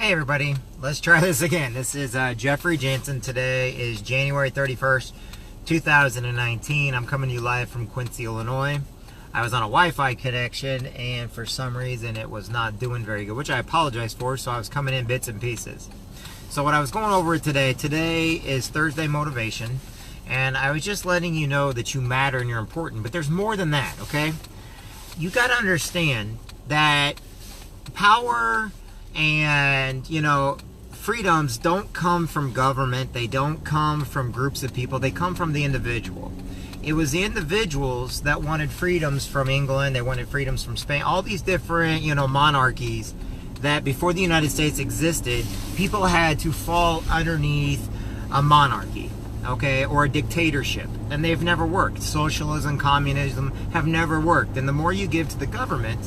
Hey everybody, let's try this again. This is Jeffrey Jansen. Today is January 31st, 2019. I'm coming to you live from Quincy, Illinois. I was on a Wi-Fi connection and for some reason it was not doing very good, which I apologize for, so I was coming in bits and pieces. So what I was going over today is Thursday motivation, and I was just letting you know that you matter and you're important, but there's more than that, okay? You got to understand that power and, freedoms don't come from government. They don't come from groups of people. They come from the individual. It was the individuals that wanted freedoms from England. They wanted freedoms from Spain. All these different, monarchies that before the United States existed, people had to fall underneath a monarchy, okay, or a dictatorship. And they've never worked. Socialism, communism have never worked. And the more you give to the government,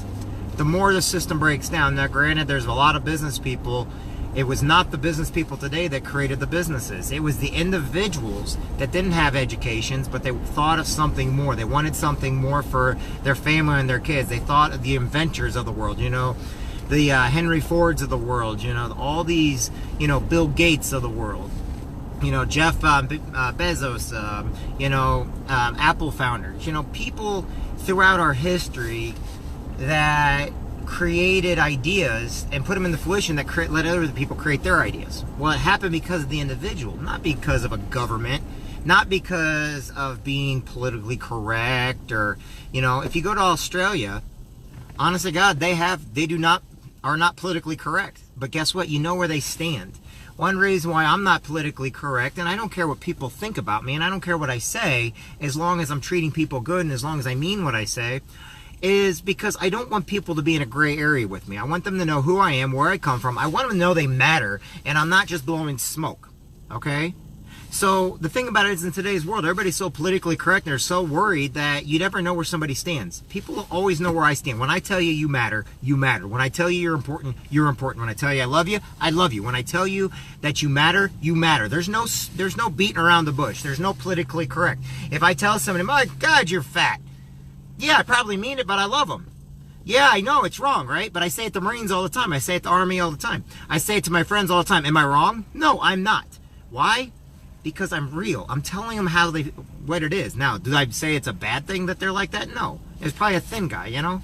the more the system breaks down. Now, granted, there's a lot of business people. It was not the business people today that created the businesses. It was the individuals that didn't have educations, but they thought of something more. They wanted something more for their family and their kids. They thought of the inventors of the world, the Henry Fords of the world, all these, Bill Gates of the world, Jeff Bezos, Apple founders, people throughout our history that created ideas and put them into fruition that let other people create their ideas. Well, it happened because of the individual, not because of a government, not because of being politically correct or, if you go to Australia, honest to God, are not politically correct. But guess what? You know where they stand. One reason why I'm not politically correct, and I don't care what people think about me, and I don't care what I say, as long as I'm treating people good and as long as I mean what I say, is because I don't want people to be in a gray area with me. I want them to know who I am, where I come from. I want them to know they matter, and I'm not just blowing smoke, okay? So the thing about it is, in today's world, everybody's so politically correct, and they're so worried that you never know where somebody stands. People always know where I stand. When I tell you you matter, you matter. When I tell you you're important, you're important. When I tell you I love you. When I tell you that you matter, you matter. There's no beating around the bush. There's no politically correct. If I tell somebody, my God, you're fat, yeah, I probably mean it, but I love them. Yeah, I know it's wrong, right? But I say it to Marines all the time. I say it to Army all the time. I say it to my friends all the time. Am I wrong? No, I'm not. Why? Because I'm real. I'm telling them what it is. Now, do I say it's a bad thing that they're like that? No. It's probably a thin guy,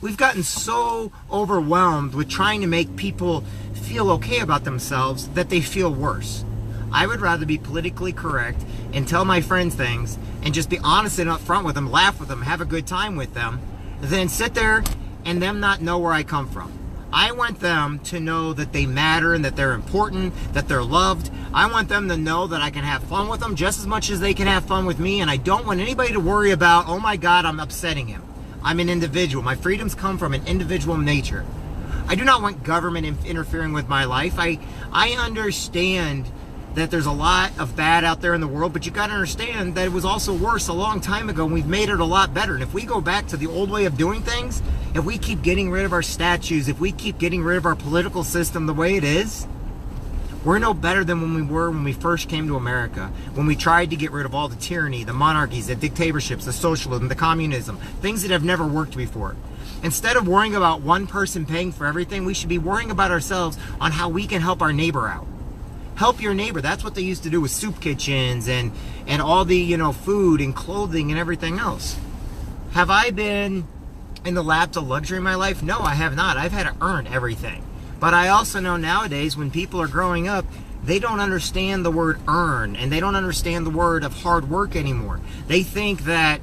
We've gotten so overwhelmed with trying to make people feel okay about themselves that they feel worse. I would rather be politically correct and tell my friends things and just be honest and upfront with them, laugh with them, have a good time with them, than sit there and them not know where I come from. I want them to know that they matter and that they're important, that they're loved. I want them to know that I can have fun with them just as much as they can have fun with me, and I don't want anybody to worry about, oh my God, I'm upsetting him. I'm an individual. My freedoms come from an individual nature. I do not want government interfering with my life. I understand that there's a lot of bad out there in the world, but you got to understand that it was also worse a long time ago, and we've made it a lot better. And if we go back to the old way of doing things, if we keep getting rid of our statues, if we keep getting rid of our political system the way it is, we're no better than when we were when we first came to America, when we tried to get rid of all the tyranny, the monarchies, the dictatorships, the socialism, the communism, things that have never worked before. Instead of worrying about one person paying for everything, we should be worrying about ourselves on how we can help our neighbor out. Help your neighbor. That's what they used to do with soup kitchens and all the, food and clothing and everything else. Have I been in the laps of luxury in my life? No, I have not. I've had to earn everything. But I also know nowadays when people are growing up, they don't understand the word earn, and they don't understand the word of hard work anymore. They think that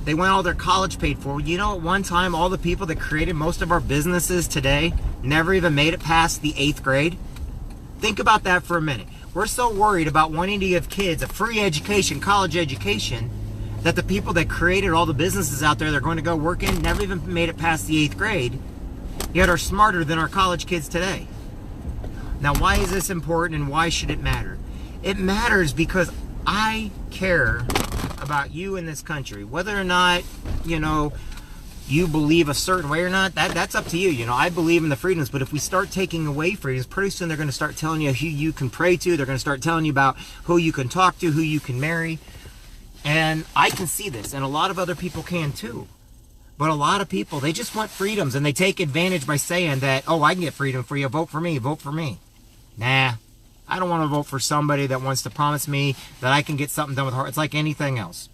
they want all their college paid for. At one time, all the people that created most of our businesses today never even made it past the 8th grade. Think about that for a minute. We're so worried about wanting to give kids a free education, college education, that the people that created all the businesses out there they're going to go work in never even made it past the 8th grade, yet are smarter than our college kids today. Now, why is this important and why should it matter? It matters because I care about you in this country. Whether or not, you believe a certain way or not, that's up to you. I believe in the freedoms, but if we start taking away freedoms, pretty soon they're going to start telling you who you can pray to. They're going to start telling you about who you can talk to, who you can marry. And I can see this, and a lot of other people can too. But a lot of people, they just want freedoms, and they take advantage by saying that, oh, I can get freedom for you, vote for me, vote for me. Nah, I don't want to vote for somebody that wants to promise me that I can get something done with her. It's like anything else.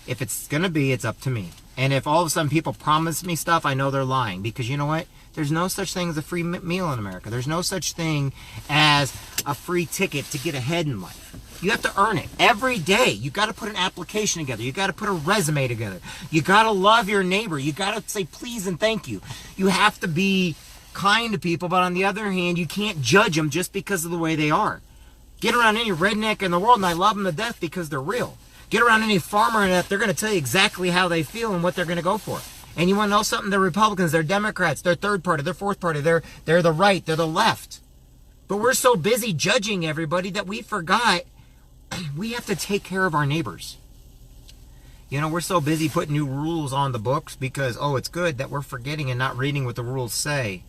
If it's going to be, it's up to me. And if all of a sudden people promise me stuff, I know they're lying. Because you know what? There's no such thing as a free meal in America. There's no such thing as a free ticket to get ahead in life. You have to earn it every day. You got to put an application together. You got to put a resume together. You got to love your neighbor. You got to say please and thank you. You have to be kind to people, but on the other hand, you can't judge them just because of the way they are. Get around any redneck in the world, and I love them to death because they're real. Get around any farmer, and they're going to tell you exactly how they feel and what they're going to go for. And you want to know something? They're Republicans, they're Democrats, they're third party, they're fourth party, they're the right, they're the left. But we're so busy judging everybody that we forgot we have to take care of our neighbors. You know, we're so busy putting new rules on the books because, oh, it's good, that we're forgetting and not reading what the rules say.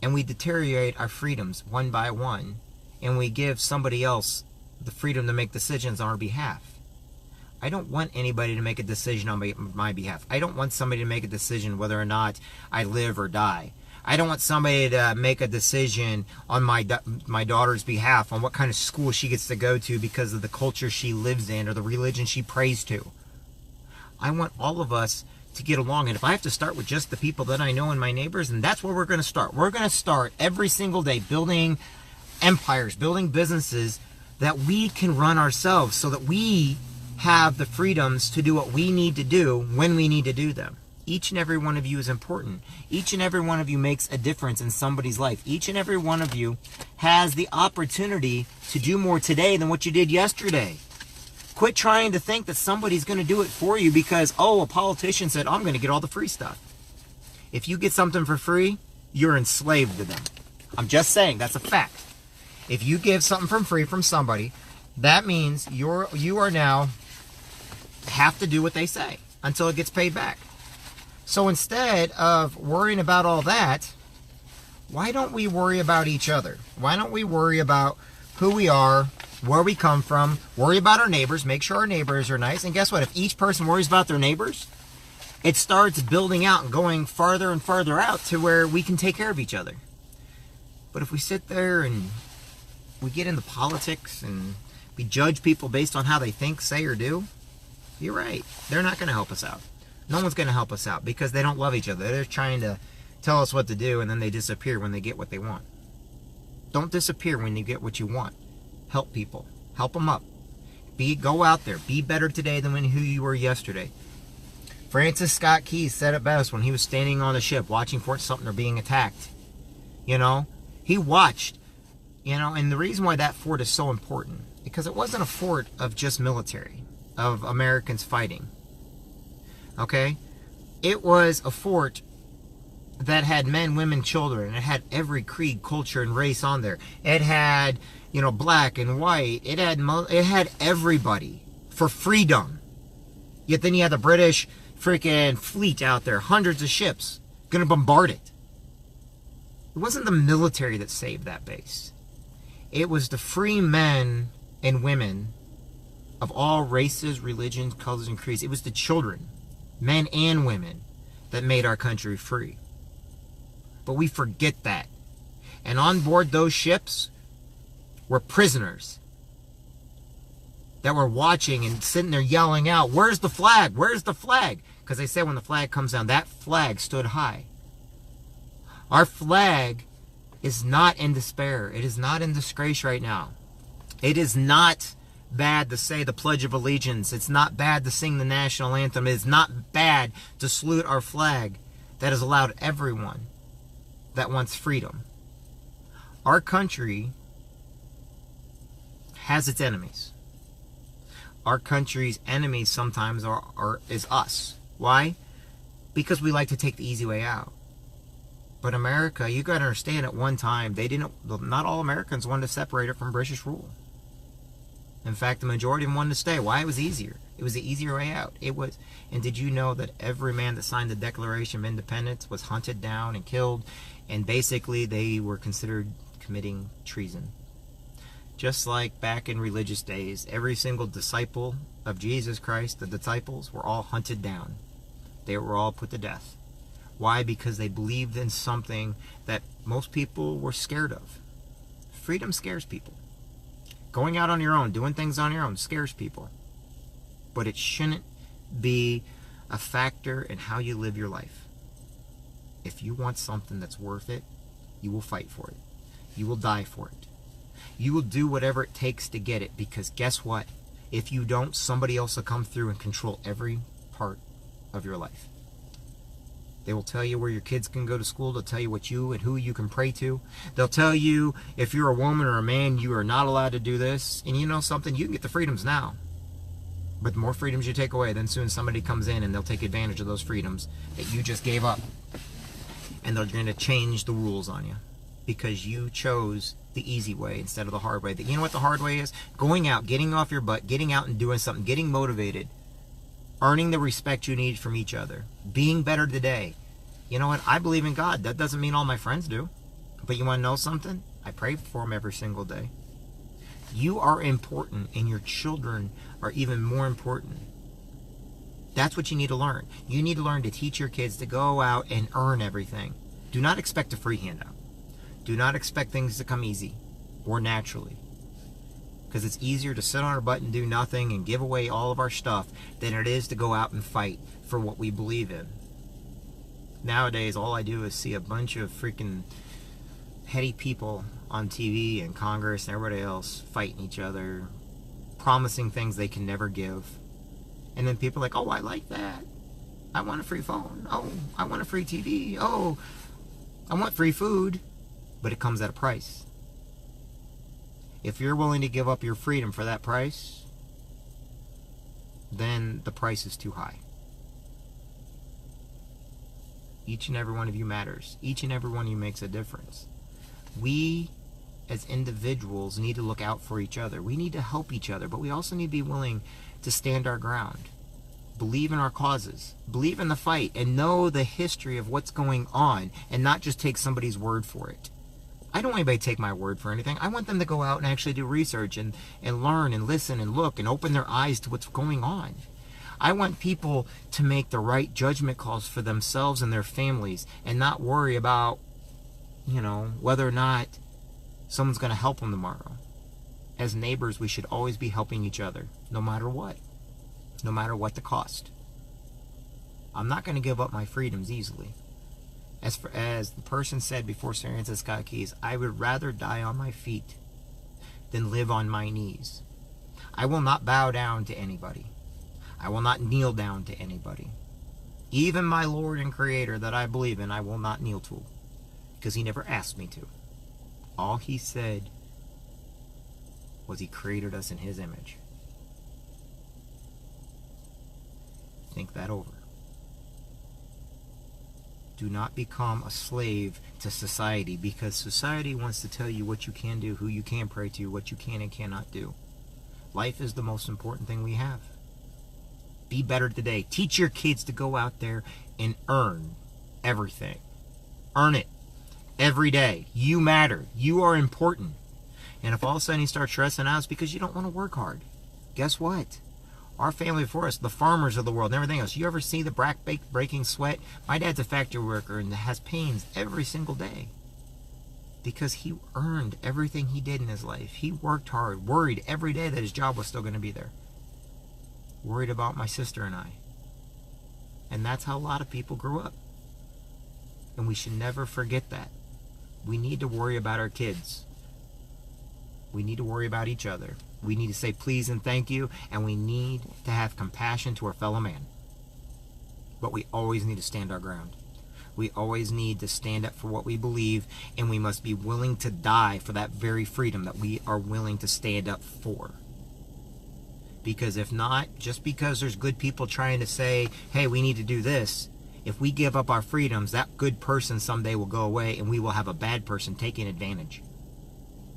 And we deteriorate our freedoms one by one. And we give somebody else the freedom to make decisions on our behalf. I don't want anybody to make a decision on my behalf. I don't want somebody to make a decision whether or not I live or die. I don't want somebody to make a decision on my daughter's behalf on what kind of school she gets to go to because of the culture she lives in or the religion she prays to. I want all of us to get along. And if I have to start with just the people that I know and my neighbors, and that's where we're going to start. We're going to start every single day building empires, building businesses that we can run ourselves so that we have the freedoms to do what we need to do when we need to do them. Each and every one of you is important. Each and every one of you makes a difference in somebody's life. Each and every one of you has the opportunity to do more today than what you did yesterday. Quit trying to think that somebody's going to do it for you because, oh, a politician said, I'm going to get all the free stuff. If you get something for free, you're enslaved to them. I'm just saying, that's a fact. If you give something for free from somebody, that means you are now have to do what they say until it gets paid back. So instead of worrying about all that, why don't we worry about each other? Why don't we worry about who we are, where we come from, worry about our neighbors, make sure our neighbors are nice. And guess what? If each person worries about their neighbors, it starts building out and going farther and farther out to where we can take care of each other. But if we sit there and we get into politics and we judge people based on how they think, say, or do, you're right. They're not going to help us out. No one's going to help us out because they don't love each other. They're trying to tell us what to do, and then they disappear when they get what they want. Don't disappear when you get what you want. Help people. Help them up. Go out there. Be better today than who you were yesterday. Francis Scott Key said it best when he was standing on the ship watching Fort Sumter being attacked. You know, he watched. You know, and the reason why that fort is so important, because it wasn't a fort of just military, of Americans fighting. Okay? It was a fort that had men, women, children. It had every creed, culture, and race on there. It had, you know, black and white. It had everybody for freedom. Yet then you had the British freaking fleet out there, hundreds of ships, gonna bombard it. It wasn't the military that saved that base. It was the free men and women of all races, religions, colors, and creeds. It was the children, men and women, that made our country free. But we forget that. And on board those ships were prisoners that were watching and sitting there yelling out, "Where's the flag? Where's the flag?" Because they say when the flag comes down, that flag stood high. Our flag is not in despair. It is not in disgrace right now. It is not bad to say the Pledge of Allegiance. It's not bad to sing the national anthem. It is not bad to salute our flag that has allowed everyone that wants freedom. Our country has its enemies. Our country's enemies sometimes is us. Why? Because we like to take the easy way out. But America, you got to understand, at one time, not all Americans wanted to separate it from British rule. In fact, the majority of them wanted to stay. Why? It was easier. It was the easier way out. It was. And did you know that every man that signed the Declaration of Independence was hunted down and killed, and basically they were considered committing treason? Just like back in religious days, every single disciple of Jesus Christ, the disciples, were all hunted down. They were all put to death. Why? Because they believed in something that most people were scared of. Freedom scares people. Going out on your own, doing things on your own, scares people. But it shouldn't be a factor in how you live your life. If you want something that's worth it, you will fight for it. You will die for it. You will do whatever it takes to get it, because guess what? If you don't, somebody else will come through and control every part of your life. They will tell you where your kids can go to school. They'll tell you what you and who you can pray to. They'll tell you if you're a woman or a man, you are not allowed to do this. And you know something? You can get the freedoms now. But the more freedoms you take away, then soon somebody comes in and they'll take advantage of those freedoms that you just gave up. And they're going to change the rules on you because you chose the easy way instead of the hard way. You know what the hard way is? Going out, getting off your butt, getting out and doing something, getting motivated, earning the respect you need from each other, being better today. You know what? I believe in God. That doesn't mean all my friends do. But you want to know something? I pray for them every single day. You are important, and your children are even more important. That's what you need to learn. You need to learn to teach your kids to go out and earn everything. Do not expect a free handout. Do not expect things to come easy or naturally. Because it's easier to sit on our butt and do nothing and give away all of our stuff than it is to go out and fight for what we believe in. Nowadays, all I do is see a bunch of freaking heady people on TV and Congress and everybody else fighting each other, promising things they can never give. And then people are like, oh, I like that. I want a free phone. Oh, I want a free TV. Oh, I want free food. But it comes at a price. If you're willing to give up your freedom for that price, then the price is too high. Each and every one of you matters. Each and every one of you makes a difference. We, as individuals, need to look out for each other. We need to help each other, but we also need to be willing to stand our ground. Believe in our causes. Believe in the fight and know the history of what's going on and not just take somebody's word for it. I don't want anybody to take my word for anything. I want them to go out and actually do research and learn and listen and look and open their eyes to what's going on. I want people to make the right judgment calls for themselves and their families and not worry about, whether or not someone's going to help them tomorrow. As neighbors, we should always be helping each other, no matter what. No matter what the cost. I'm not going to give up my freedoms easily. As the person said before Sir Francis Scott Keys, I would rather die on my feet than live on my knees. I will not bow down to anybody. I will not kneel down to anybody. Even my Lord and Creator that I believe in, I will not kneel to, because He never asked me to. All He said was He created us in His image. Think that over. Do not become a slave to society, because society wants to tell you what you can do, who you can pray to, what you can and cannot do. Life is the most important thing we have. Be better today. Teach your kids to go out there and earn everything. Earn it every day. You matter. You are important. And if all of a sudden you start stressing out, it's because you don't want to work hard. Guess what? Our family before us, the farmers of the world and everything else. You ever see the breaking sweat? My dad's a factory worker and has pains every single day. Because he earned everything he did in his life. He worked hard, worried every day that his job was still going to be there. Worried about my sister and I. And that's how a lot of people grew up. And we should never forget that. We need to worry about our kids. We need to worry about each other. We need to say please and thank you, and we need to have compassion to our fellow man. But we always need to stand our ground. We always need to stand up for what we believe, and we must be willing to die for that very freedom that we are willing to stand up for. Because if not, just because there's good people trying to say, hey, we need to do this, if we give up our freedoms, that good person someday will go away, and we will have a bad person taking advantage.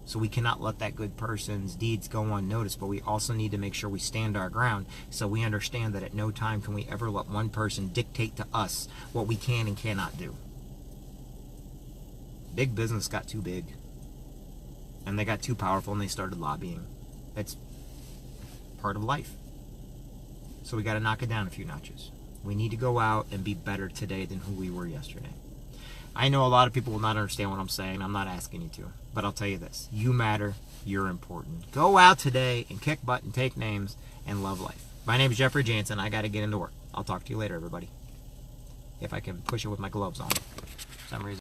So we cannot let that good person's deeds go unnoticed, but we also need to make sure we stand our ground so we understand that at no time can we ever let one person dictate to us what we can and cannot do. Big business got too big. And they got too powerful and they started lobbying. That's part of life. So we got to knock it down a few notches. We need to go out and be better today than who we were yesterday. I know a lot of people will not understand what I'm saying. I'm not asking you to. But I'll tell you this. You matter. You're important. Go out today and kick butt and take names and love life. My name is Jeffrey Jansen. I got to get into work. I'll talk to you later, everybody. If I can push it with my gloves on. For some reason.